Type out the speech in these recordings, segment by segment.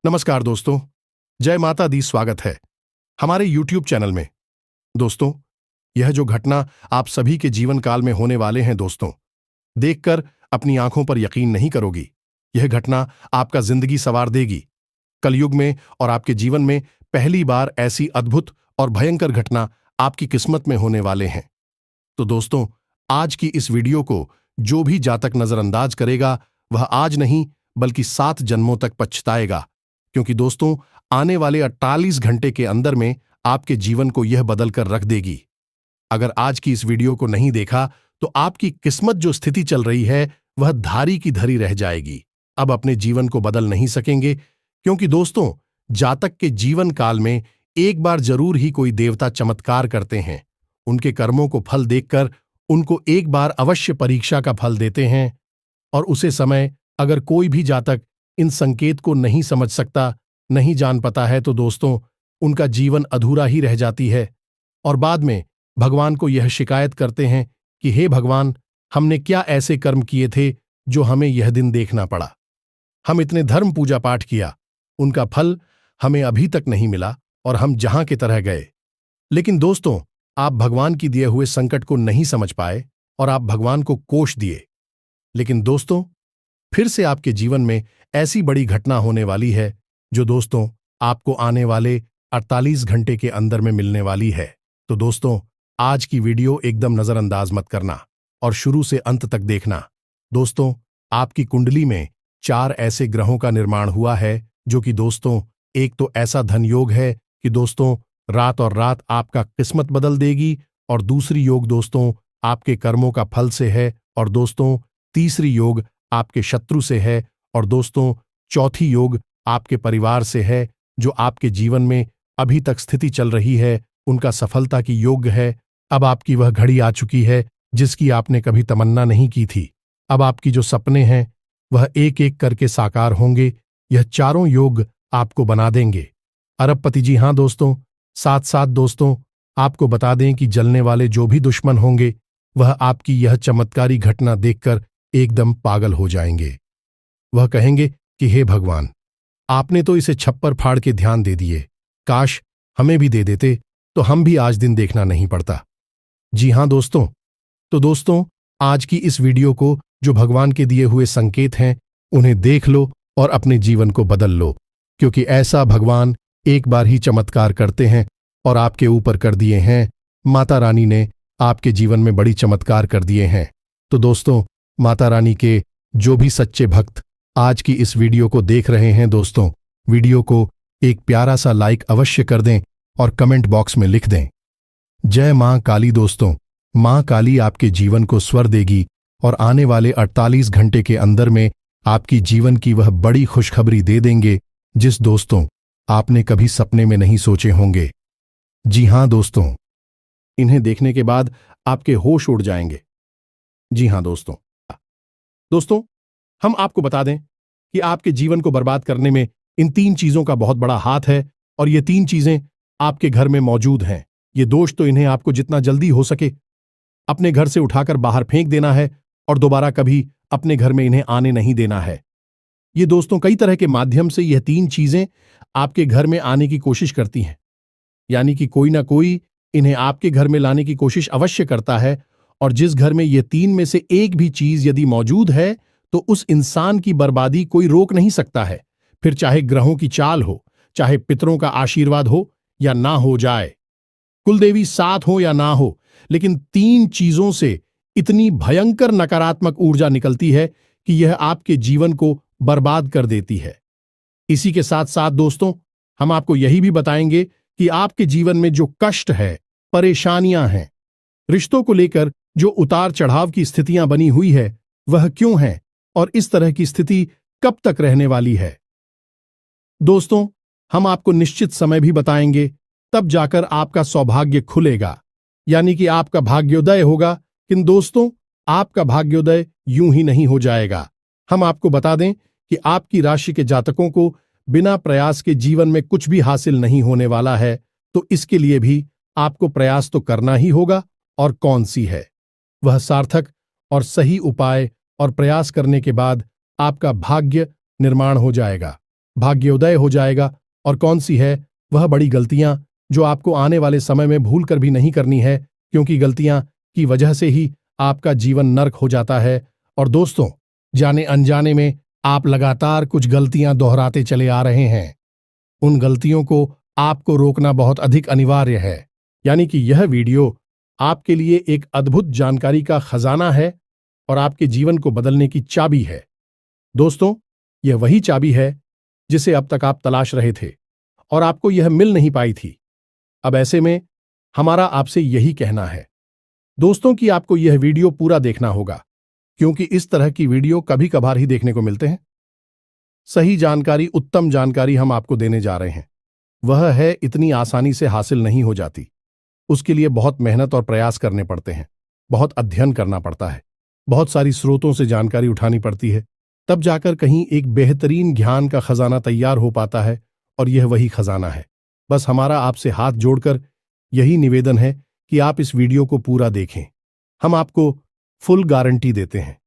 नमस्कार दोस्तों, जय माता दी। स्वागत है हमारे YouTube चैनल में। दोस्तों, यह जो घटना आप सभी के जीवन काल में होने वाले हैं दोस्तों, देखकर अपनी आंखों पर यकीन नहीं करोगी। यह घटना आपका जिंदगी संवार देगी। कलयुग में और आपके जीवन में पहली बार ऐसी अद्भुत और भयंकर घटना आपकी किस्मत में होने वाले हैं। तो दोस्तों, आज की इस वीडियो को जो भी जातक नजरअंदाज करेगा वह आज नहीं बल्कि 7 जन्मों तक पछताएगा, क्योंकि दोस्तों आने वाले 48 घंटे के अंदर में आपके जीवन को यह बदल कर रख देगी। अगर आज की इस वीडियो को नहीं देखा तो आपकी किस्मत जो स्थिति चल रही है वह धारी की धरी रह जाएगी। अब अपने जीवन को बदल नहीं सकेंगे, क्योंकि दोस्तों जातक के जीवन काल में एक बार जरूर ही कोई देवता चमत्कार करते हैं। उनके कर्मों को फल देखकर उनको एक बार अवश्य परीक्षा का फल देते हैं, और उसे समय अगर कोई भी जातक इन संकेत को नहीं समझ सकता, नहीं जान पाता है, तो दोस्तों उनका जीवन अधूरा ही रह जाती है। और बाद में भगवान को यह शिकायत करते हैं कि हे भगवान, हमने क्या ऐसे कर्म किए थे जो हमें यह दिन देखना पड़ा। हम इतने धर्म पूजा पाठ किया, उनका फल हमें अभी तक नहीं मिला और हम जहां की तरह गए। लेकिन दोस्तों, आप भगवान की दिए हुए संकट को नहीं समझ पाए और आप भगवान को कोष दिए। लेकिन दोस्तों, फिर से आपके जीवन में ऐसी बड़ी घटना होने वाली है जो दोस्तों आपको आने वाले 48 घंटे के अंदर में मिलने वाली है। तो दोस्तों, आज की वीडियो एकदम नजरअंदाज मत करना और शुरू से अंत तक देखना। दोस्तों, आपकी कुंडली में 4 ऐसे ग्रहों का निर्माण हुआ है जो कि दोस्तों, एक तो ऐसा धन योग है कि दोस्तों रात और रात आपका किस्मत बदल देगी, और दूसरी योग दोस्तों आपके कर्मों का फल से है, और दोस्तों तीसरी योग आपके शत्रु से है, और दोस्तों चौथी योग आपके परिवार से है। जो आपके जीवन में अभी तक स्थिति चल रही है उनका सफलता की योग्य है। अब आपकी वह घड़ी आ चुकी है जिसकी आपने कभी तमन्ना नहीं की थी। अब आपकी जो सपने हैं वह एक एक करके साकार होंगे। यह चारों योग आपको बना देंगे अरबपति। जी हाँ दोस्तों, साथ साथ दोस्तों आपको बता दें कि जलने वाले जो भी दुश्मन होंगे वह आपकी यह चमत्कारी घटना देखकर एकदम पागल हो जाएंगे। वह कहेंगे कि हे भगवान, आपने तो इसे छप्पर फाड़ के ध्यान दे दिए, काश हमें भी दे देते तो हम भी आज दिन देखना नहीं पड़ता। जी हाँ दोस्तों, तो दोस्तों आज की इस वीडियो को जो भगवान के दिए हुए संकेत हैं उन्हें देख लो और अपने जीवन को बदल लो, क्योंकि ऐसा भगवान एक बार ही चमत्कार करते हैं और आपके ऊपर कर दिए हैं। माता रानी ने आपके जीवन में बड़ी चमत्कार कर दिए हैं। तो दोस्तों, माता रानी के जो भी सच्चे भक्त आज की इस वीडियो को देख रहे हैं दोस्तों, वीडियो को एक प्यारा सा लाइक अवश्य कर दें और कमेंट बॉक्स में लिख दें जय मां काली। दोस्तों, मां काली आपके जीवन को स्वर देगी और आने वाले 48 घंटे के अंदर में आपकी जीवन की वह बड़ी खुशखबरी दे देंगे जिस दोस्तों आपने कभी सपने में नहीं सोचे होंगे। जी हाँ दोस्तों, इन्हें देखने के बाद आपके होश उड़ जाएंगे। जी हाँ दोस्तों, हम आपको बता दें कि आपके जीवन को बर्बाद करने में इन 3 चीजों का बहुत बड़ा हाथ है, और ये 3 चीजें आपके घर में मौजूद हैं। ये दोष तो इन्हें आपको जितना जल्दी हो सके अपने घर से उठाकर बाहर फेंक देना है और दोबारा कभी अपने घर में इन्हें आने नहीं देना है। ये दोस्तों कई तरह के माध्यम से यह 3 चीजें आपके घर में आने की कोशिश करती हैं, यानी कि कोई ना कोई इन्हें आपके घर में लाने की कोशिश अवश्य करता है। और जिस घर में ये 3 में से एक भी चीज यदि मौजूद है तो उस इंसान की बर्बादी कोई रोक नहीं सकता है। फिर चाहे ग्रहों की चाल हो, चाहे पितरों का आशीर्वाद हो या ना हो जाए, कुलदेवी साथ हो या ना हो, लेकिन 3 चीजों से इतनी भयंकर नकारात्मक ऊर्जा निकलती है कि यह आपके जीवन को बर्बाद कर देती है। इसी के साथ साथ दोस्तों, हम आपको यही भी बताएंगे कि आपके जीवन में जो कष्ट है, परेशानियां हैं, रिश्तों को लेकर जो उतार चढ़ाव की स्थितियां बनी हुई है वह क्यों है और इस तरह की स्थिति कब तक रहने वाली है। दोस्तों, हम आपको निश्चित समय भी बताएंगे, तब जाकर आपका सौभाग्य खुलेगा, यानी कि आपका भाग्योदय होगा। किंतु दोस्तों, आपका भाग्योदय यूं ही नहीं हो जाएगा। हम आपको बता दें कि आपकी राशि के जातकों को बिना प्रयास के जीवन में कुछ भी हासिल नहीं होने वाला है। तो इसके लिए भी आपको प्रयास तो करना ही होगा, और कौन सी है वह सार्थक और सही उपाय और प्रयास करने के बाद आपका भाग्य निर्माण हो जाएगा। भाग्योदय हो जाएगा और कौन सी है वह बड़ी गलतियां जो आपको आने वाले समय में भूल कर भी नहीं करनी है, क्योंकि गलतियां की वजह से ही आपका जीवन नर्क हो जाता है। और दोस्तों, जाने अनजाने में आप लगातार कुछ गलतियां दोहराते चले आ रहे हैं। उन गलतियों को आपको रोकना बहुत अधिक अनिवार्य है। यानी कि यह वीडियो आपके लिए एक अद्भुत जानकारी का खजाना है और आपके जीवन को बदलने की चाबी है। दोस्तों, यह वही चाबी है जिसे अब तक आप तलाश रहे थे और आपको यह मिल नहीं पाई थी। अब ऐसे में हमारा आपसे यही कहना है दोस्तों कि आपको यह वीडियो पूरा देखना होगा, क्योंकि इस तरह की वीडियो कभी कभार ही देखने को मिलते हैं। सही जानकारी, उत्तम जानकारी हम आपको देने जा रहे हैं। वह है इतनी आसानी से हासिल नहीं हो जाती। उसके लिए बहुत मेहनत और प्रयास करने पड़ते हैं, बहुत अध्ययन करना पड़ता है, बहुत सारी स्रोतों से जानकारी उठानी पड़ती है, तब जाकर कहीं एक बेहतरीन ज्ञान का खजाना तैयार हो पाता है। और यह वही खजाना है। बस हमारा आपसे हाथ जोड़कर यही निवेदन है कि आप इस वीडियो को पूरा देखें। हम आपको फुल गारंटी देते हैं,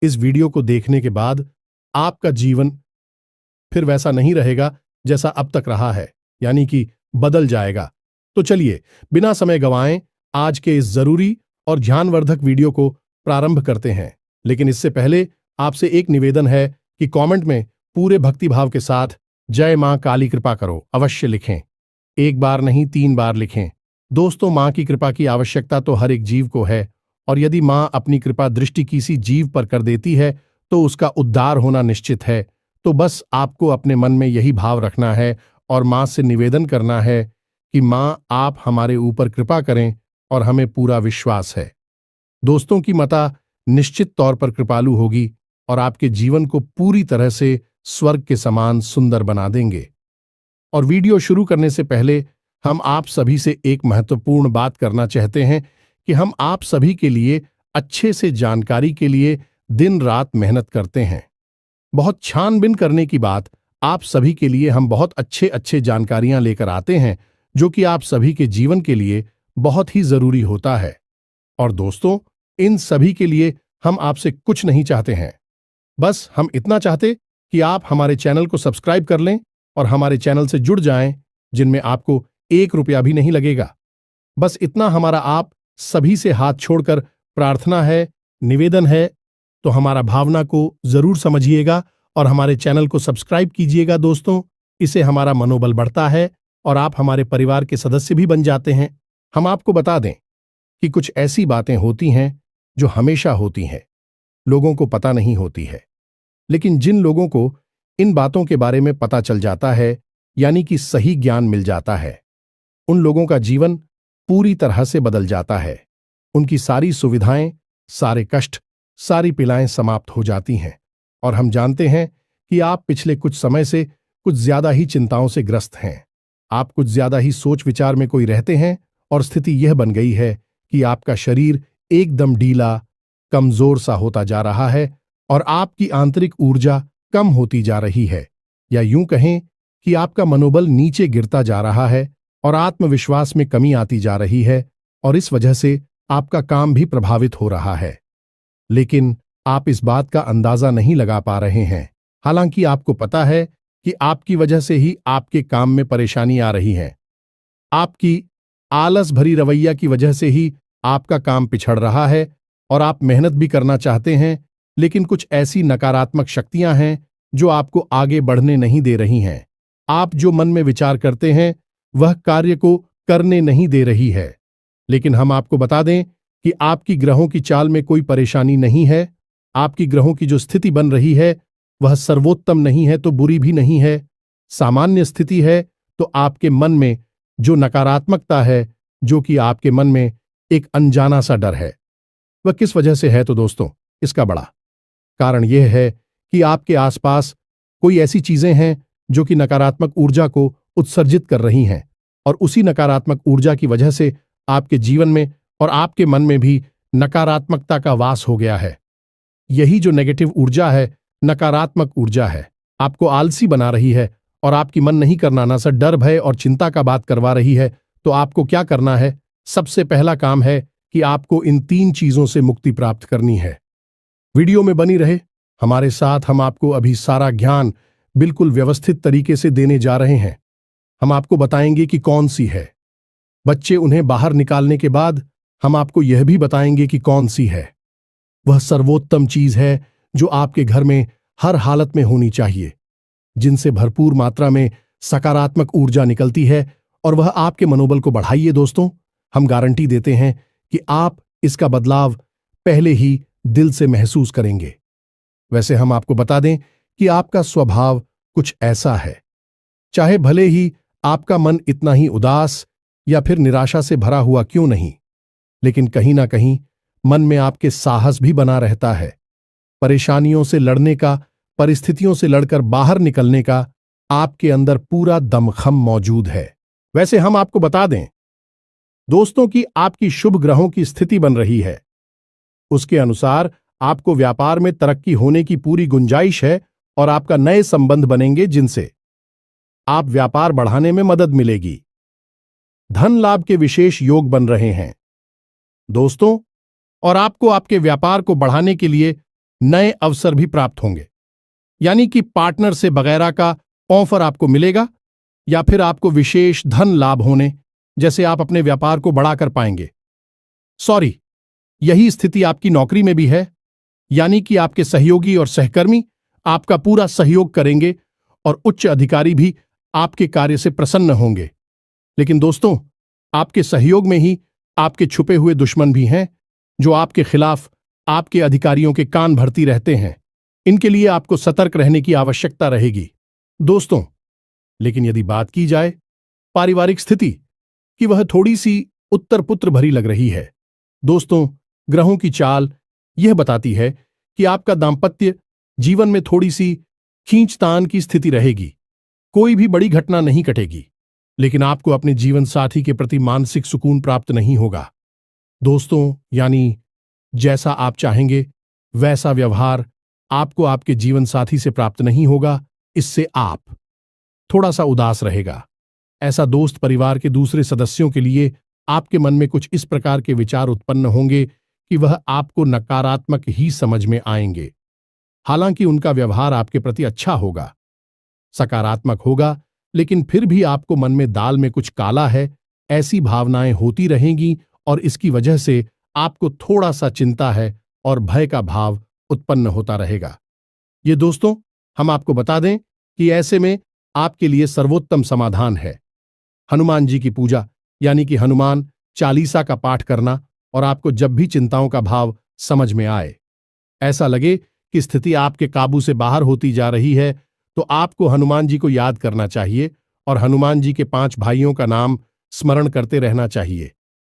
इस वीडियो को देखने के बाद आपका जीवन फिर वैसा नहीं रहेगा जैसा अब तक रहा है, यानी कि बदल जाएगा। तो चलिए बिना समय गंवाएं आज के इस जरूरी और ध्यानवर्धक वीडियो को प्रारंभ करते हैं। लेकिन इससे पहले आपसे एक निवेदन है कि कमेंट में पूरे भक्तिभाव के साथ जय मां काली कृपा करो अवश्य लिखें। एक बार नहीं 3 बार लिखें। दोस्तों, मां की कृपा की आवश्यकता तो हर एक जीव को है, और यदि मां अपनी कृपा दृष्टि किसी जीव पर कर देती है तो उसका उद्धार होना निश्चित है। तो बस आपको अपने मन में यही भाव रखना है और मां से निवेदन करना है कि मां आप हमारे ऊपर कृपा करें, और हमें पूरा विश्वास है दोस्तों की माता निश्चित तौर पर कृपालु होगी और आपके जीवन को पूरी तरह से स्वर्ग के समान सुंदर बना देंगे। और वीडियो शुरू करने से पहले हम आप सभी से एक महत्वपूर्ण बात करना चाहते हैं कि हम आप सभी के लिए अच्छे से जानकारी के लिए दिन रात मेहनत करते हैं। बहुत छानबीन करने की बात, आप सभी के लिए हम बहुत अच्छे जानकारियां लेकर आते हैं जो कि आप सभी के जीवन के लिए बहुत ही जरूरी होता है। और दोस्तों, इन सभी के लिए हम आपसे कुछ नहीं चाहते हैं, बस हम इतना चाहते कि आप हमारे चैनल को सब्सक्राइब कर लें और हमारे चैनल से जुड़ जाएं, जिनमें आपको 1 रुपया भी नहीं लगेगा। बस इतना हमारा आप सभी से हाथ छोड़कर प्रार्थना है, निवेदन है। तो हमारा भावना को जरूर समझिएगा और हमारे चैनल को सब्सक्राइब कीजिएगा दोस्तों। इससे हमारा मनोबल बढ़ता है और आप हमारे परिवार के सदस्य भी बन जाते हैं। हम आपको बता दें कि कुछ ऐसी बातें होती हैं जो हमेशा होती हैं, लोगों को पता नहीं होती है, लेकिन जिन लोगों को इन बातों के बारे में पता चल जाता है, यानी कि सही ज्ञान मिल जाता है, उन लोगों का जीवन पूरी तरह से बदल जाता है। उनकी सारी सुविधाएं, सारे कष्ट, सारी पीड़ाएं समाप्त हो जाती हैं। और हम जानते हैं कि आप पिछले कुछ समय से कुछ ज्यादा ही चिंताओं से ग्रस्त हैं। आप कुछ ज्यादा ही सोच विचार में कोई रहते हैं और स्थिति यह बन गई है कि आपका शरीर एकदम ढीला, कमजोर सा होता जा रहा है और आपकी आंतरिक ऊर्जा कम होती जा रही है, या यूं कहें कि आपका मनोबल नीचे गिरता जा रहा है और आत्मविश्वास में कमी आती जा रही है, और इस वजह से आपका काम भी प्रभावित हो रहा है। लेकिन आप इस बात का अंदाजा नहीं लगा पा रहे हैं, हालांकि आपको पता है कि आपकी वजह से ही आपके काम में परेशानी आ रही है। आपकी आलस भरी रवैया की वजह से ही आपका काम पिछड़ रहा है और आप मेहनत भी करना चाहते हैं, लेकिन कुछ ऐसी नकारात्मक शक्तियां हैं जो आपको आगे बढ़ने नहीं दे रही हैं। आप जो मन में विचार करते हैं वह कार्य को करने नहीं दे रही है। लेकिन हम आपको बता दें कि आपकी ग्रहों की चाल में कोई परेशानी नहीं है। आपकी ग्रहों की जो स्थिति बन रही है वह सर्वोत्तम नहीं है तो बुरी भी नहीं है, सामान्य स्थिति है। तो आपके मन में जो नकारात्मकता है, जो कि आपके मन में एक अनजाना सा डर है, वह किस वजह से है? तो दोस्तों, इसका बड़ा कारण यह है कि आपके आसपास कोई ऐसी चीजें हैं जो कि नकारात्मक ऊर्जा को उत्सर्जित कर रही हैं, और उसी नकारात्मक ऊर्जा की वजह से आपके जीवन में और आपके मन में भी नकारात्मकता का वास हो गया है। यही जो नेगेटिव ऊर्जा है, नकारात्मक ऊर्जा है, आपको आलसी बना रही है और आपकी मन नहीं करना ना सर डर, भय और चिंता का बात करवा रही है। तो आपको क्या करना है? सबसे पहला काम है कि आपको इन 3 चीजों से मुक्ति प्राप्त करनी है। वीडियो में बनी रहे हमारे साथ, हम आपको अभी सारा ज्ञान बिल्कुल व्यवस्थित तरीके से देने जा रहे हैं। हम आपको बताएंगे कि कौन सी है। बच्चे उन्हें बाहर निकालने के बाद हम आपको यह भी बताएंगे कि कौन सी है। वह सर्वोत्तम चीज है जो आपके घर में हर हालत में होनी चाहिए, जिनसे भरपूर मात्रा में सकारात्मक ऊर्जा निकलती है और वह आपके मनोबल को बढ़ाइए। दोस्तों, हम गारंटी देते हैं कि आप इसका बदलाव पहले ही दिल से महसूस करेंगे। वैसे हम आपको बता दें कि आपका स्वभाव कुछ ऐसा है, चाहे भले ही आपका मन इतना ही उदास या फिर निराशा से भरा हुआ क्यों नहीं, लेकिन कहीं ना कहीं मन में आपके साहस भी बना रहता है। परेशानियों से लड़ने का, परिस्थितियों से लड़कर बाहर निकलने का आपके अंदर पूरा दमखम मौजूद है। वैसे हम आपको बता दें दोस्तों कि आपकी शुभ ग्रहों की स्थिति बन रही है। उसके अनुसार आपको व्यापार में तरक्की होने की पूरी गुंजाइश है और आपका नए संबंध बनेंगे जिनसे आप व्यापार बढ़ाने में मदद मिलेगी। धन लाभ के विशेष योग बन रहे हैं दोस्तों, और आपको आपके व्यापार को बढ़ाने के लिए नए अवसर भी प्राप्त होंगे, यानी कि पार्टनर से वगैरह का ऑफर आपको मिलेगा या फिर आपको विशेष धन लाभ होने जैसे आप अपने व्यापार को बढ़ाकर पाएंगे। सॉरी, यही स्थिति आपकी नौकरी में भी है, यानी कि आपके सहयोगी और सहकर्मी आपका पूरा सहयोग करेंगे और उच्च अधिकारी भी आपके कार्य से प्रसन्न होंगे। लेकिन दोस्तों, आपके सहयोग में ही आपके छुपे हुए दुश्मन भी हैं जो आपके खिलाफ आपके अधिकारियों के कान भरती रहते हैं। इनके लिए आपको सतर्क रहने की आवश्यकता रहेगी दोस्तों। लेकिन यदि बात की जाए पारिवारिक स्थिति की, वह थोड़ी सी उत्तर पुत्र भरी लग रही है दोस्तों। ग्रहों की चाल यह बताती है कि आपका दांपत्य जीवन में थोड़ी सी खींचतान की स्थिति रहेगी। कोई भी बड़ी घटना नहीं घटेगी, लेकिन आपको अपने जीवन साथी के प्रति मानसिक सुकून प्राप्त नहीं होगा दोस्तों। यानी जैसा आप चाहेंगे वैसा व्यवहार आपको आपके जीवन साथी से प्राप्त नहीं होगा। इससे आप थोड़ा सा उदास रहेगा। ऐसा दोस्त परिवार के दूसरे सदस्यों के लिए आपके मन में कुछ इस प्रकार के विचार उत्पन्न होंगे कि वह आपको नकारात्मक ही समझ में आएंगे। हालांकि उनका व्यवहार आपके प्रति अच्छा होगा, सकारात्मक होगा, लेकिन फिर भी आपको मन में दाल में कुछ काला है, ऐसी भावनाएं होती रहेंगी और इसकी वजह से आपको थोड़ा सा चिंता है और भय का भाव उत्पन्न होता रहेगा। ये दोस्तों, हम आपको बता दें कि ऐसे में आपके लिए सर्वोत्तम समाधान है हनुमान जी की पूजा, यानी कि हनुमान चालीसा का पाठ करना। और आपको जब भी चिंताओं का भाव समझ में आए, ऐसा लगे कि स्थिति आपके काबू से बाहर होती जा रही है, तो आपको हनुमान जी को याद करना चाहिए और हनुमान जी के 5 भाइयों का नाम स्मरण करते रहना चाहिए।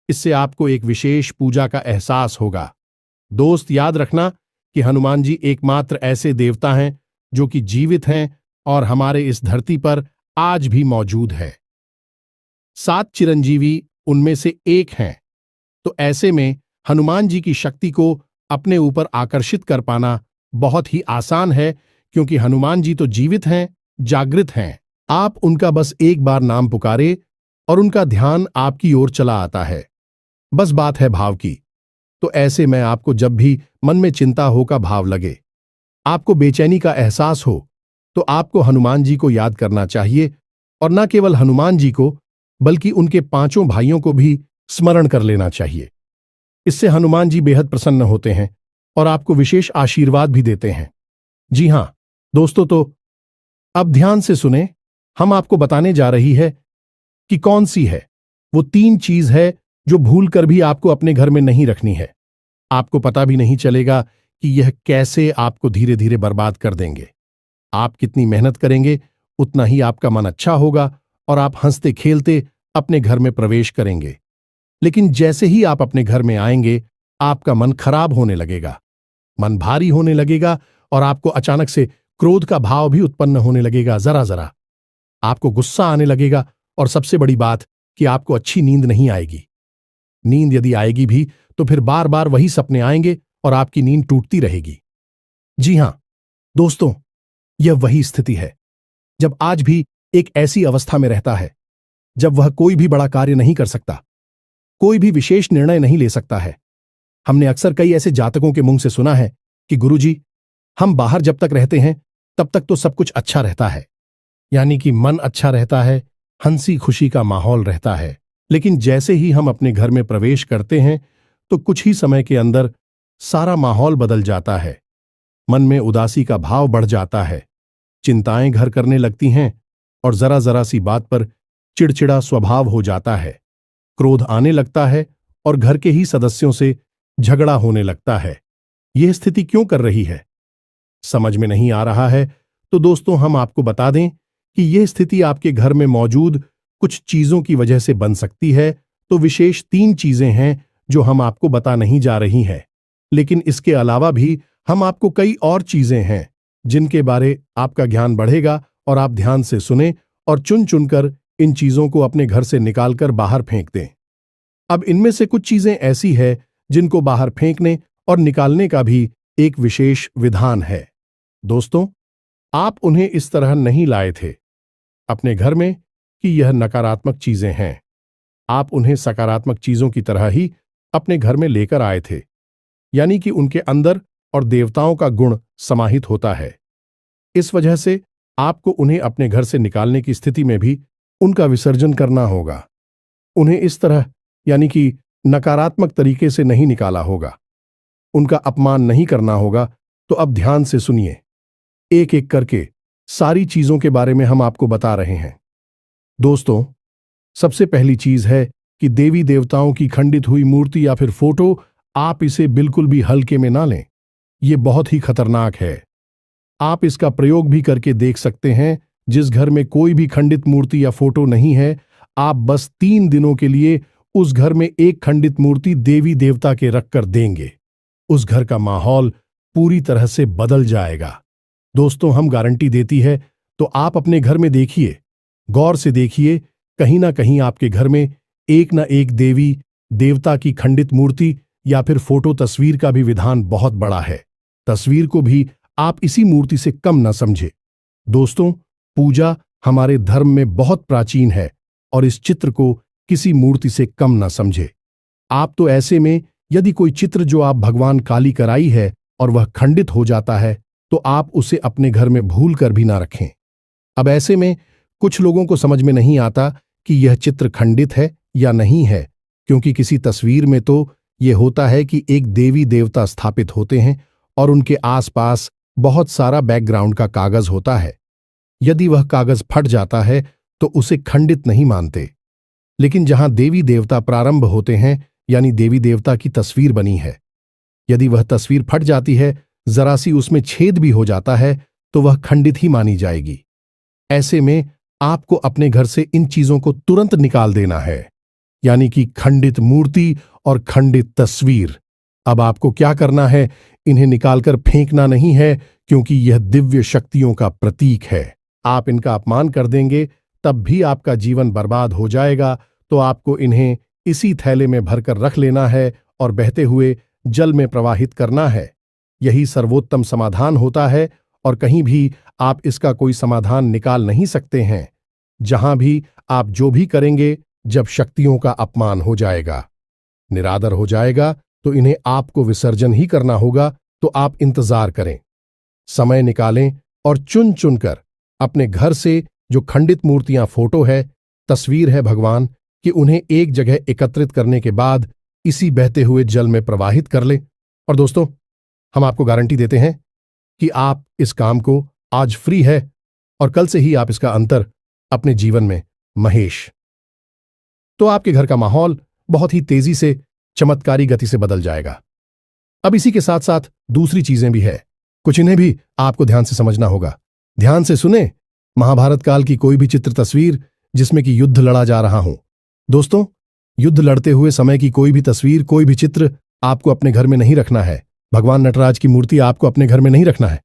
इससे आपको एक विशेष पूजा का एहसास होगा। दोस्त, याद रखना कि हनुमान जी एकमात्र ऐसे देवता हैं जो कि जीवित हैं और हमारे इस धरती पर आज भी मौजूद है। 7 चिरंजीवी उनमें से एक हैं, तो ऐसे में हनुमान जी की शक्ति को अपने ऊपर आकर्षित कर पाना बहुत ही आसान है, क्योंकि हनुमान जी तो जीवित हैं, जागृत हैं। आप उनका बस एक बार नाम पुकारे और उनका ध्यान आपकी ओर चला आता है। बस बात है भाव की। तो ऐसे में आपको जब भी मन में चिंता हो का भाव लगे, आपको बेचैनी का एहसास हो, तो आपको हनुमान जी को याद करना चाहिए और न केवल हनुमान जी को बल्कि उनके 5 भाइयों को भी स्मरण कर लेना चाहिए। इससे हनुमान जी बेहद प्रसन्न होते हैं और आपको विशेष आशीर्वाद भी देते हैं। जी हां दोस्तों, तो अब ध्यान से सुने। हम आपको बताने जा रही है कि कौन सी है वो 3 चीज है जो भूलकर भी आपको अपने घर में नहीं रखनी है। आपको पता भी नहीं चलेगा कि यह कैसे आपको धीरे धीरे बर्बाद कर देंगे। आप कितनी मेहनत करेंगे उतना ही आपका मन अच्छा होगा और आप हंसते खेलते अपने घर में प्रवेश करेंगे। लेकिन जैसे ही आप अपने घर में आएंगे, आपका मन खराब होने लगेगा, मन भारी होने लगेगा और आपको अचानक से क्रोध का भाव भी उत्पन्न होने लगेगा। जरा जरा आपको गुस्सा आने लगेगा और सबसे बड़ी बात कि आपको अच्छी नींद नहीं आएगी। नींद यदि आएगी भी तो फिर बार बार वही सपने आएंगे और आपकी नींद टूटती रहेगी। जी हां दोस्तों, यह वही स्थिति है जब आज भी एक ऐसी अवस्था में रहता है जब वह कोई भी बड़ा कार्य नहीं कर सकता, कोई भी विशेष निर्णय नहीं ले सकता है। हमने अक्सर कई ऐसे जातकों के मुंह से सुना है कि गुरुजी, हम बाहर जब तक रहते हैं तब तक तो सब कुछ अच्छा रहता है, यानी कि मन अच्छा रहता है, हंसी खुशी का माहौल रहता है। लेकिन जैसे ही हम अपने घर में प्रवेश करते हैं तो कुछ ही समय के अंदर सारा माहौल बदल जाता है। मन में उदासी का भाव बढ़ जाता है, चिंताएं घर करने लगती हैं और जरा जरा सी बात पर चिड़चिड़ा स्वभाव हो जाता है। क्रोध आने लगता है और घर के ही सदस्यों से झगड़ा होने लगता है। यह स्थिति क्यों कर रही है, समझ में नहीं आ रहा है तो दोस्तों हम आपको बता दें कि यह स्थिति आपके घर में मौजूद कुछ चीजों की वजह से बन सकती है। तो विशेष 3 चीजें हैं जो हम आपको बता नहीं जा रही हैं, लेकिन इसके अलावा भी हम आपको कई और चीजें हैं जिनके बारे आपका ज्ञान बढ़ेगा और आप ध्यान से सुने और चुन चुनकर इन चीजों को अपने घर से निकालकर बाहर फेंक दें। अब इनमें से कुछ चीजें ऐसी है जिनको बाहर फेंकने और निकालने का भी एक विशेष विधान है। दोस्तों, आप उन्हें इस तरह नहीं लाए थे अपने घर में कि यह नकारात्मक चीजें हैं। आप उन्हें सकारात्मक चीजों की तरह ही अपने घर में लेकर आए थे, यानी कि उनके अंदर और देवताओं का गुण समाहित होता है। इस वजह से आपको उन्हें अपने घर से निकालने की स्थिति में भी उनका विसर्जन करना होगा। उन्हें इस तरह यानी कि नकारात्मक तरीके से नहीं निकाला होगा, उनका अपमान नहीं करना होगा। तो अब ध्यान से सुनिए, एक एक करके सारी चीजों के बारे में हम आपको बता रहे हैं। दोस्तों, सबसे पहली चीज है कि देवी देवताओं की खंडित हुई मूर्ति या फिर फोटो, आप इसे बिल्कुल भी हल्के में ना लें। यह बहुत ही खतरनाक है। आप इसका प्रयोग भी करके देख सकते हैं। जिस घर में कोई भी खंडित मूर्ति या फोटो नहीं है, आप बस 3 दिनों के लिए उस घर में एक खंडित मूर्ति देवी देवता के रखकर देंगे, उस घर का माहौल पूरी तरह से बदल जाएगा। दोस्तों, हम गारंटी देती है, तो आप अपने घर में देखिए, गौर से देखिए, कहीं ना कहीं आपके घर में एक ना एक देवी देवता की खंडित मूर्ति या फिर फोटो तस्वीर का भी विधान बहुत बड़ा है। तस्वीर को भी आप इसी मूर्ति से कम न समझे। दोस्तों, पूजा हमारे धर्म में बहुत प्राचीन है और इस चित्र को किसी मूर्ति से कम न समझे। आप तो ऐसे में यदि कोई चित्र जो आप भगवान काली कराई है और वह खंडित हो जाता है तो आप उसे अपने घर में भूल कर भी ना रखें। अब ऐसे में कुछ लोगों को समझ में नहीं आता कि यह चित्र खंडित है या नहीं है, क्योंकि किसी तस्वीर में तो यह होता है कि एक देवी देवता स्थापित होते हैं और उनके आसपास बहुत सारा बैकग्राउंड का कागज होता है। यदि वह कागज फट जाता है तो उसे खंडित नहीं मानते। लेकिन जहां देवी देवता प्रारंभ होते हैं, यानी देवी देवता की तस्वीर बनी है, यदि वह तस्वीर फट जाती है, जरा सी उसमें छेद भी हो जाता है, तो वह खंडित ही मानी जाएगी। ऐसे में आपको अपने घर से इन चीजों को तुरंत निकाल देना है, यानी कि खंडित मूर्ति और खंडित तस्वीर। अब आपको क्या करना है, इन्हें निकालकर फेंकना नहीं है, क्योंकि यह दिव्य शक्तियों का प्रतीक है। आप इनका अपमान कर देंगे तब भी आपका जीवन बर्बाद हो जाएगा। तो आपको इन्हें इसी थैले में भरकर रख लेना है और बहते हुए जल में प्रवाहित करना है। यही सर्वोत्तम समाधान होता है और कहीं भी आप इसका कोई समाधान निकाल नहीं सकते हैं। जहां भी आप जो भी करेंगे, जब शक्तियों का अपमान हो जाएगा, निरादर हो जाएगा, तो इन्हें आपको विसर्जन ही करना होगा। तो आप इंतजार करें, समय निकालें और चुन चुनकर अपने घर से जो खंडित मूर्तियां, फोटो है, तस्वीर है भगवान कि उन्हें एक जगह एकत्रित करने के बाद इसी बहते हुए जल में प्रवाहित कर लें। और दोस्तों, हम आपको गारंटी देते हैं कि आप इस काम को आज फ्री है और कल से ही आप इसका अंतर अपने जीवन में महेश, तो आपके घर का माहौल बहुत ही तेजी से चमत्कारी गति से बदल जाएगा। अब इसी के साथ साथ दूसरी चीजें भी है, कुछ इन्हें भी आपको ध्यान से समझना होगा। ध्यान से सुने, महाभारत काल की कोई भी चित्र तस्वीर जिसमें कि युद्ध लड़ा जा रहा हो, दोस्तों, युद्ध लड़ते हुए समय की कोई भी तस्वीर, कोई भी चित्र आपको अपने घर में नहीं रखना है। भगवान नटराज की मूर्ति आपको अपने घर में नहीं रखना है।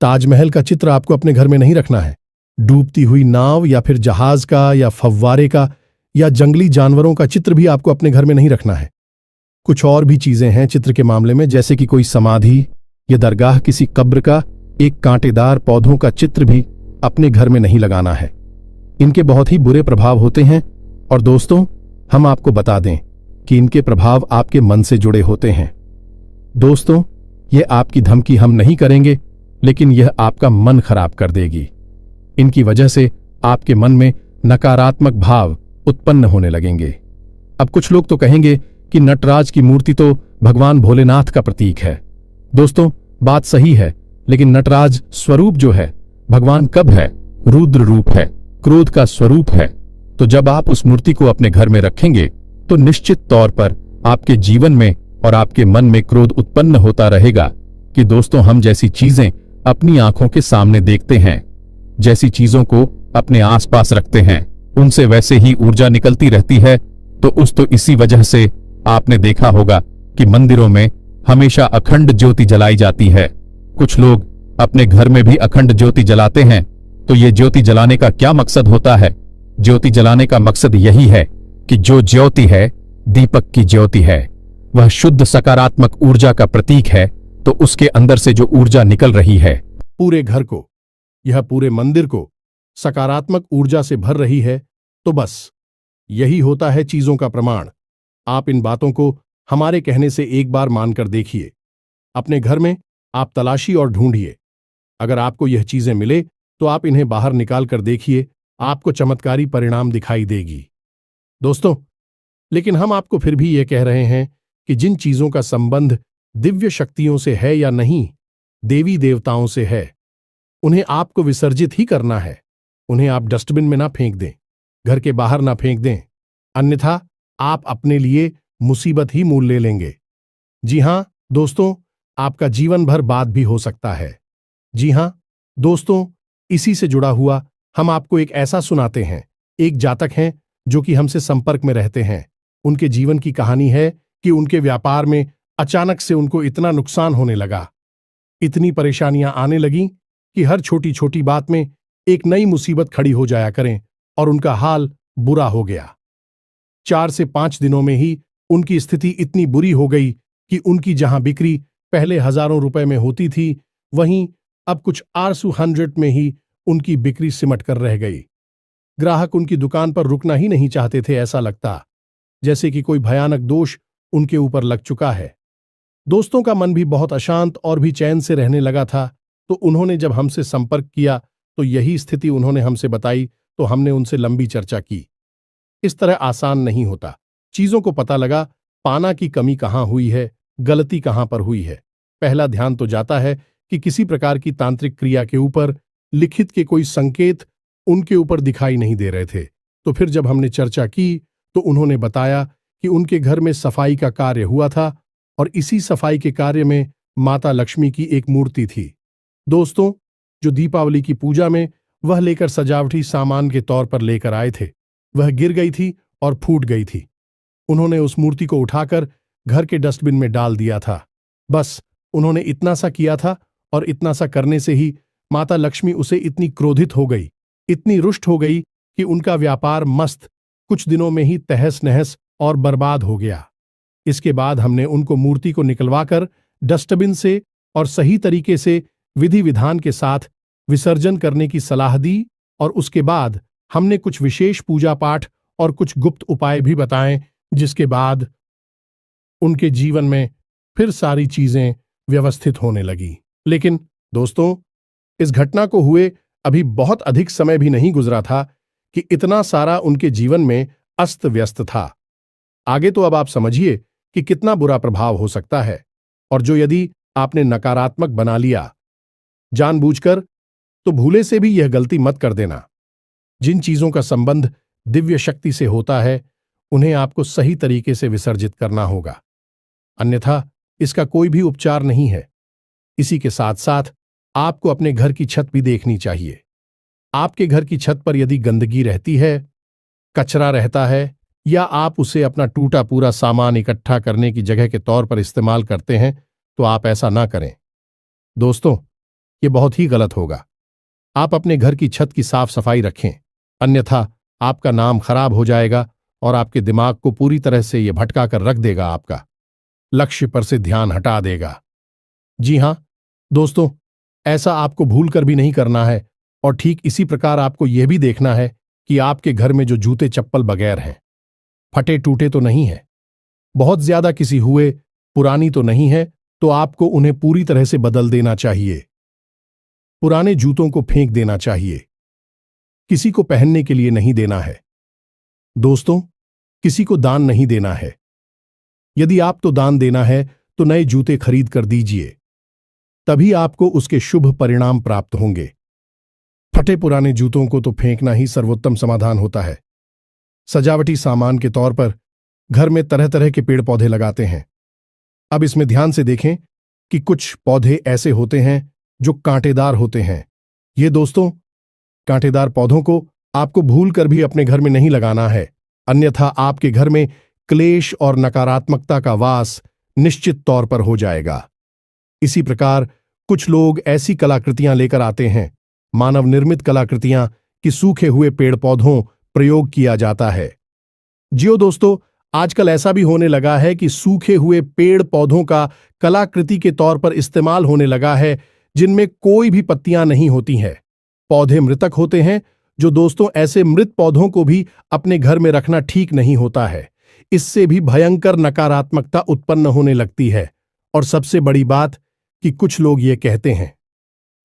ताजमहल का चित्र आपको अपने घर में नहीं रखना है। डूबती हुई नाव या फिर जहाज का या फव्वारे का या जंगली जानवरों का चित्र भी आपको अपने घर में नहीं रखना है। कुछ और भी चीजें हैं चित्र के मामले में, जैसे कि कोई समाधि या दरगाह, किसी कब्र का एक कांटेदार पौधों का चित्र भी अपने घर में नहीं लगाना है। इनके बहुत ही बुरे प्रभाव होते हैं और दोस्तों, हम आपको बता दें कि इनके प्रभाव आपके मन से जुड़े होते हैं। दोस्तों, ये आपकी धमकी हम नहीं करेंगे, लेकिन यह आपका मन खराब कर देगी। इनकी वजह से आपके मन में नकारात्मक भाव उत्पन्न होने लगेंगे। अब कुछ लोग तो कहेंगे कि नटराज की मूर्ति तो भगवान भोलेनाथ का प्रतीक है। दोस्तों, बात सही है, लेकिन नटराज स्वरूप जो है भगवान कब है? रुद्र रूप है, क्रोध का स्वरूप है। तो जब आप उस मूर्ति को अपने घर में रखेंगे तो निश्चित तौर पर आपके जीवन में और आपके मन में क्रोध उत्पन्न होता रहेगा कि दोस्तों, हम जैसी चीजें अपनी आंखों के सामने देखते हैं, जैसी चीजों को अपने आसपास रखते हैं, उनसे वैसे ही ऊर्जा निकलती रहती है। तो इसी वजह से आपने देखा होगा कि मंदिरों में हमेशा अखंड ज्योति जलाई जाती है। कुछ लोग अपने घर में भी अखंड ज्योति जलाते हैं। तो ये ज्योति जलाने का क्या मकसद होता है? ज्योति जलाने का मकसद यही है कि जो ज्योति है दीपक की ज्योति है, वह शुद्ध सकारात्मक ऊर्जा का प्रतीक है। तो उसके अंदर से जो ऊर्जा निकल रही है, पूरे घर को, यह पूरे मंदिर को सकारात्मक ऊर्जा से भर रही है, तो बस यही होता है चीजों का प्रमाण। आप इन बातों को हमारे कहने से एक बार मानकर देखिए। अपने घर में आप तलाशी और ढूंढिए। अगर आपको यह चीजें मिले तो आप इन्हें बाहर निकाल कर देखिए, आपको चमत्कारी परिणाम दिखाई देगी। दोस्तों, लेकिन हम आपको फिर भी यह कह रहे हैं कि जिन चीजों का संबंध दिव्य शक्तियों से है या नहीं, देवी देवताओं से है, उन्हें आपको विसर्जित ही करना है। उन्हें आप डस्टबिन में ना फेंक दें, घर के बाहर ना फेंक दें, अन्यथा आप अपने लिए मुसीबत ही मोल ले लेंगे। जी हां दोस्तों, आपका जीवन भर बाद भी हो सकता है। जी हां दोस्तों, इसी से जुड़ा हुआ हम आपको एक ऐसा सुनाते हैं। एक जातक हैं जो कि हमसे संपर्क में रहते हैं। उनके जीवन की कहानी है कि उनके व्यापार में अचानक से उनको इतना नुकसान होने लगा, इतनी परेशानियां आने लगीं कि हर छोटी छोटी बात में एक नई मुसीबत खड़ी हो जाया करें और उनका हाल बुरा हो गया। 4 से 5 दिनों में ही उनकी स्थिति इतनी बुरी हो गई कि उनकी जहां बिक्री पहले हजारों रुपए में होती थी, वहीं अब कुछ आरसू 100 में ही उनकी बिक्री सिमट कर रह गई। ग्राहक उनकी दुकान पर रुकना ही नहीं चाहते थे। ऐसा लगता जैसे कि कोई भयानक दोष उनके ऊपर लग चुका है। दोस्तों का मन भी बहुत अशांत और भी चैन से रहने लगा था। तो उन्होंने जब हमसे संपर्क किया तो यही स्थिति उन्होंने हमसे बताई। तो हमने उनसे लंबी चर्चा की। इस तरह आसान नहीं होता। चीजों को पता लगा पाना की कमी कहां हुई है, गलती कहां पर हुई है। पहला ध्यान तो जाता है कि किसी प्रकार की तांत्रिक क्रिया के ऊपर लिखित के कोई संकेत उनके ऊपर दिखाई नहीं दे रहे थे। तो फिर जब हमने चर्चा की तो उन्होंने बताया कि उनके घर में सफाई का कार्य हुआ था और इसी सफाई के कार्य में माता लक्ष्मी की एक मूर्ति थी। दोस्तों, जो दीपावली की पूजा में वह लेकर सजावटी सामान के तौर पर लेकर आए थे, वह गिर गई थी और फूट गई थी। उन्होंने उस मूर्ति को उठाकर घर के डस्टबिन में डाल दिया था। बस उन्होंने इतना सा किया था और इतना सा करने से ही माता लक्ष्मी उसे इतनी क्रोधित हो गई, इतनी रुष्ट हो गई कि उनका व्यापार मस्त कुछ दिनों में ही तहस नहस और बर्बाद हो गया। इसके बाद हमने उनको मूर्ति को निकलवाकर डस्टबिन से और सही तरीके से विधि विधान के साथ विसर्जन करने की सलाह दी और उसके बाद हमने कुछ विशेष पूजा पाठ और कुछ गुप्त उपाय भी बताएं, जिसके बाद उनके जीवन में फिर सारी चीजें व्यवस्थित होने लगी। लेकिन दोस्तों, इस घटना को हुए अभी बहुत अधिक समय भी नहीं गुजरा था कि इतना सारा उनके जीवन में अस्त व्यस्त था। आगे तो अब आप समझिए कि कितना बुरा प्रभाव हो सकता है। और जो यदि आपने नकारात्मक बना लिया जानबूझकर, तो भूले से भी यह गलती मत कर देना। जिन चीजों का संबंध दिव्य शक्ति से होता है, उन्हें आपको सही तरीके से विसर्जित करना होगा, अन्यथा इसका कोई भी उपचार नहीं है। इसी के साथ साथ आपको अपने घर की छत भी देखनी चाहिए। आपके घर की छत पर यदि गंदगी रहती है, कचरा रहता है, या आप उसे अपना टूटा पूरा सामान इकट्ठा करने की जगह के तौर पर इस्तेमाल करते हैं, तो आप ऐसा ना करें। दोस्तों, ये बहुत ही गलत होगा। आप अपने घर की छत की साफ सफाई रखें, अन्यथा आपका नाम खराब हो जाएगा और आपके दिमाग को पूरी तरह से यह भटका कर रख देगा, आपका लक्ष्य पर से ध्यान हटा देगा। जी हां दोस्तों, ऐसा आपको भूल कर भी नहीं करना है। और ठीक इसी प्रकार आपको यह भी देखना है कि आपके घर में जो जूते चप्पल बगैर हैं, फटे टूटे तो नहीं है, बहुत ज्यादा किसी हुए पुरानी तो नहीं है, तो आपको उन्हें पूरी तरह से बदल देना चाहिए। पुराने जूतों को फेंक देना चाहिए। किसी को पहनने के लिए नहीं देना है। दोस्तों, किसी को दान नहीं देना है। यदि आपको दान देना है तो नए जूते खरीद कर दीजिए, तभी आपको उसके शुभ परिणाम प्राप्त होंगे। फटे पुराने जूतों को तो फेंकना ही सर्वोत्तम समाधान होता है। सजावटी सामान के तौर पर घर में तरह तरह के पेड़ पौधे लगाते हैं। अब इसमें ध्यान से देखें कि कुछ पौधे ऐसे होते हैं जो कांटेदार होते हैं। ये दोस्तों, कांटेदार पौधों को आपको भूल कर भी अपने घर में नहीं लगाना है, अन्यथा आपके घर में क्लेश और नकारात्मकता का वास निश्चित तौर पर हो जाएगा। इसी प्रकार कुछ लोग ऐसी कलाकृतियां लेकर आते हैं, मानव निर्मित कलाकृतियां, कि सूखे हुए पेड़ पौधों प्रयोग किया जाता है। जियो दोस्तों, आजकल ऐसा भी होने लगा है कि सूखे हुए पेड़ पौधों का कलाकृति के तौर पर इस्तेमाल होने लगा है, जिनमें कोई भी पत्तियां नहीं होती हैं। पौधे मृतक होते हैं, जो दोस्तों ऐसे मृत पौधों को भी अपने घर में रखना ठीक नहीं होता है। इससे भी भयंकर नकारात्मकता उत्पन्न होने लगती है। और सबसे बड़ी बात कि कुछ लोग ये कहते हैं,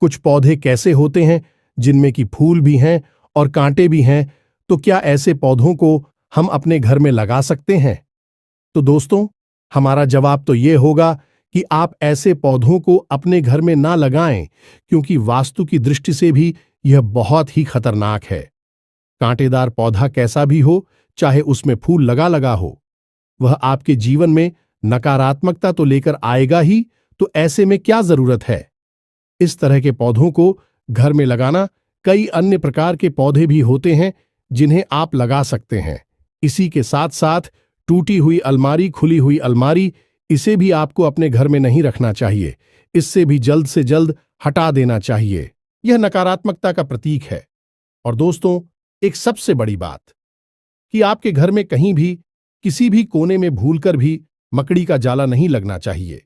कुछ पौधे कैसे होते हैं जिनमें कि फूल भी हैं और कांटे भी हैं, तो क्या ऐसे पौधों को हम अपने घर में लगा सकते हैं? तो दोस्तों, हमारा जवाब तो ये होगा कि आप ऐसे पौधों को अपने घर में ना लगाएं, क्योंकि वास्तु की दृष्टि से भी यह बहुत ही खतरनाक है। कांटेदार पौधा कैसा भी हो, चाहे उसमें फूल लगा लगा हो, वह आपके जीवन में नकारात्मकता तो लेकर आएगा ही, तो ऐसे में क्या जरूरत है? इस तरह के पौधों को घर में लगाना, कई अन्य प्रकार के पौधे भी होते हैं जिन्हें आप लगा सकते हैं। इसी के साथ साथ टूटी हुई अलमारी, खुली हुई अलमारी, इसे भी आपको अपने घर में नहीं रखना चाहिए। इससे भी जल्द से जल्द हटा देना चाहिए। यह नकारात्मकता का प्रतीक है। और दोस्तों, एक सबसे बड़ी बात कि आपके घर में कहीं भी किसी भी कोने में भूलकर भी मकड़ी का जाला नहीं लगना चाहिए।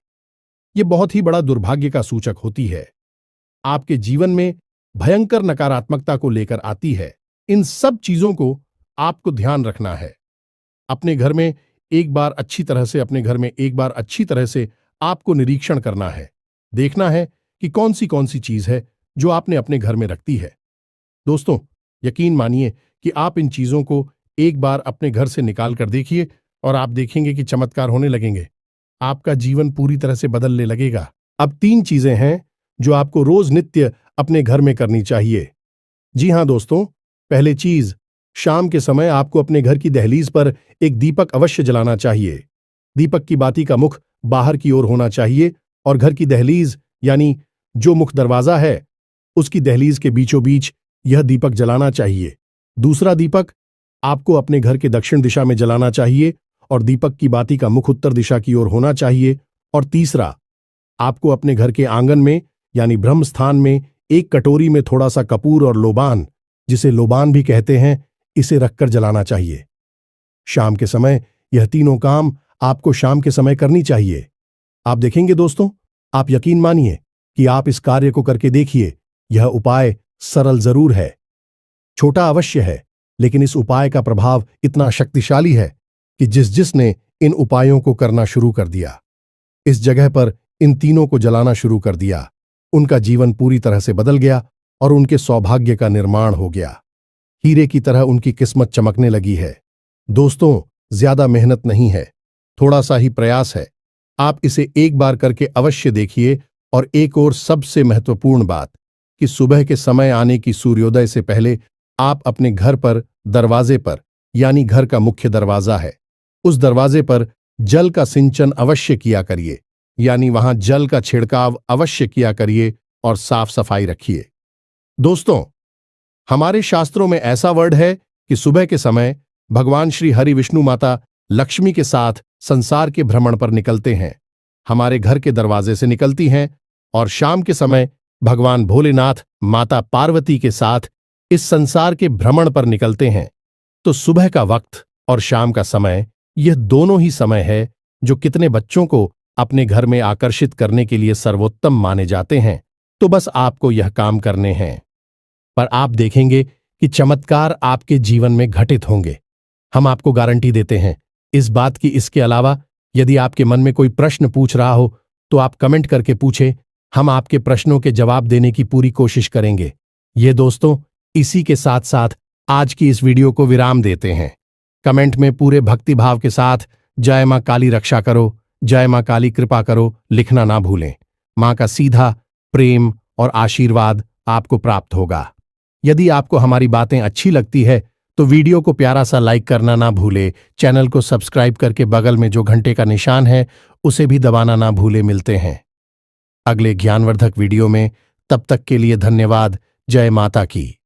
यह बहुत ही बड़ा दुर्भाग्य का सूचक होती है, आपके जीवन में भयंकर नकारात्मकता को लेकर आती है। इन सब चीजों को आपको ध्यान रखना है। अपने घर में एक बार अच्छी तरह से आपको निरीक्षण करना है। देखना है कि कौन सी चीज है जो आपने अपने घर में रखती है। दोस्तों, यकीन मानिए कि आप इन चीजों को एक बार अपने घर से निकाल कर देखिए और आप देखेंगे कि चमत्कार होने लगेंगे। आपका जीवन पूरी तरह से बदलने लगेगा। अब 3 चीजें हैं जो आपको रोज नित्य अपने घर में करनी चाहिए। जी हां दोस्तों, पहली चीज, शाम के समय आपको अपने घर की दहलीज पर एक दीपक अवश्य जलाना चाहिए। दीपक की बाती का मुख बाहर की ओर होना चाहिए और घर की दहलीज यानी जो मुख्य दरवाजा है, उसकी दहलीज के बीचों बीच यह दीपक जलाना चाहिए। दूसरा दीपक आपको अपने घर के दक्षिण दिशा में जलाना चाहिए और दीपक की बाती का मुख उत्तर दिशा की ओर होना चाहिए। और तीसरा, आपको अपने घर के आंगन में यानी ब्रह्म स्थान में एक कटोरी में थोड़ा सा कपूर और लोबान, जिसे लोबान भी कहते हैं, इसे रखकर जलाना चाहिए। शाम के समय यह तीनों काम आपको शाम के समय करनी चाहिए। आप देखेंगे दोस्तों, आप यकीन मानिए कि आप इस कार्य को करके देखिए। यह उपाय सरल जरूर है, छोटा अवश्य है, लेकिन इस उपाय का प्रभाव इतना शक्तिशाली है कि जिसने इन उपायों को करना शुरू कर दिया, इस जगह पर इन तीनों को जलाना शुरू कर दिया, उनका जीवन पूरी तरह से बदल गया और उनके सौभाग्य का निर्माण हो गया। हीरे की तरह उनकी किस्मत चमकने लगी है। दोस्तों, ज्यादा मेहनत नहीं है, थोड़ा सा ही प्रयास है। आप इसे एक बार करके अवश्य देखिए। और एक और सबसे महत्वपूर्ण बात कि सुबह के समय आने की सूर्योदय से पहले आप अपने घर पर दरवाजे पर, यानी घर का मुख्य दरवाजा है, उस दरवाजे पर जल का सिंचन अवश्य किया करिए, यानी वहां जल का छिड़काव अवश्य किया करिए और साफ सफाई रखिए। दोस्तों, हमारे शास्त्रों में ऐसा वर्ड है कि सुबह के समय भगवान श्री हरि विष्णु माता लक्ष्मी के साथ संसार के भ्रमण पर निकलते हैं, हमारे घर के दरवाजे से निकलती हैं, और शाम के समय भगवान भोलेनाथ माता पार्वती के साथ इस संसार के भ्रमण पर निकलते हैं। तो सुबह का वक्त और शाम का समय, यह दोनों ही समय है जो कितने बच्चों को अपने घर में आकर्षित करने के लिए सर्वोत्तम माने जाते हैं। तो बस आपको यह काम करने हैं, पर आप देखेंगे कि चमत्कार आपके जीवन में घटित होंगे। हम आपको गारंटी देते हैं इस बात की। इसके अलावा यदि आपके मन में कोई प्रश्न पूछ रहा हो तो आप कमेंट करके पूछें, हम आपके प्रश्नों के जवाब देने की पूरी कोशिश करेंगे। ये दोस्तों, इसी के साथ साथ आज की इस वीडियो को विराम देते हैं। कमेंट में पूरे भक्तिभाव के साथ जय मां काली रक्षा करो, जय मां काली कृपा करो लिखना ना भूलें। मां का सीधा प्रेम और आशीर्वाद आपको प्राप्त होगा। यदि आपको हमारी बातें अच्छी लगती है तो वीडियो को प्यारा सा लाइक करना ना भूले, चैनल को सब्सक्राइब करके बगल में जो घंटे का निशान है उसे भी दबाना ना भूले। मिलते हैं अगले ज्ञानवर्धक वीडियो में, तब तक के लिए धन्यवाद। जय माता की।